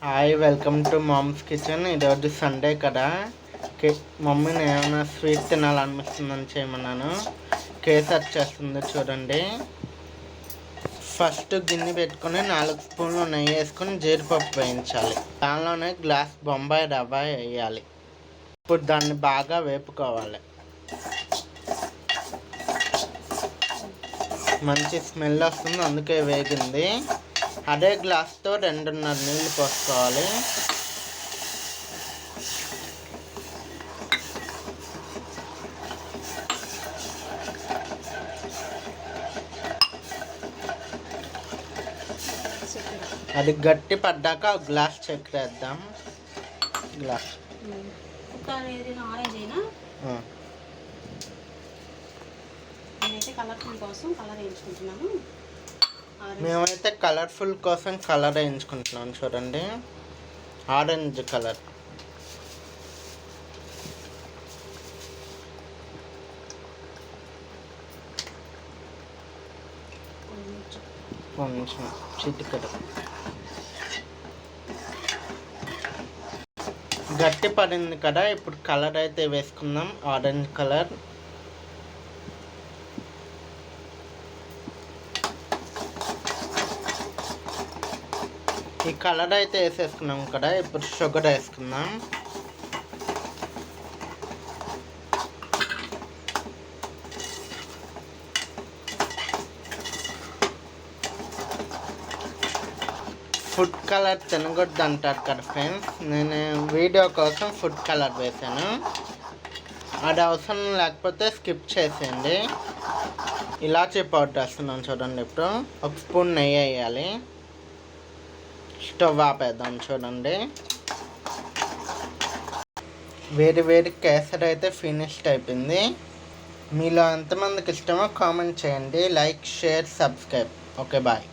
Hi, welcome to mom's kitchen. ఈరోజు Sunday కదా, మమ్మీని ఏమైనా స్వీట్ తినాలనిపిస్తుందని చేయమన్నాను. కేసర్ చేస్తుంది చూడండి. ఫస్ట్ గిన్నె పెట్టుకొని 4 స్పూన్లు నెయ్యి వేసుకొని జీడిపప్పు వేయించాలి. దానిలోనే గ్లాస్ బొంబాయి రవ్వ వేయాలి. ఇప్పుడు దాన్ని బాగా వేపుకోవాలి. మంచి స్మెల్ వస్తుంది, అందుకే వేగింది. అదే గ్లాస్తో 2.5 నీళ్ళు పోసుకోవాలి. అది గట్టి పడ్డాక ఒక గ్లాస్ చక్కెర వేద్దాం. గ్లాస్ మేమైతే కలర్ఫుల్ కోసం కలర్ వేయించుకుంటున్నాం చూడండి. Orange colour. కొంచెం చిటికెడు. గట్టి పడింది కదా, ఇప్పుడు కలర్ అయితే వేసుకుందాం. Orange colour. ఈ కలర్ అయితే వేసేసుకున్నాం కదా, ఇప్పుడు షుగర్ వేసుకుందాం. ఫుడ్ కలర్ తినగొద్దు అంటారు కదా ఫ్రెండ్స్, నేను వీడియో కోసం ఫుడ్ కలర్ వేసాను. అది అవసరం లేకపోతే స్కిప్ చేసేయండి. ఇలాచీ పౌడర్ వేస్తున్నాను చూడండి. ఇప్పుడు 1 స్పూన్ నెయ్యి వేయాలి. స్టవ్ ఆపేద్దాం చూడండి. వేడి వేడి కేసరి అయితే ఫినిష్డ్ అయిపోయింది. మీలో ఎంతమందికి ఇష్టమో కామెంట్ చేయండి. Like, share, subscribe. Okay, bye.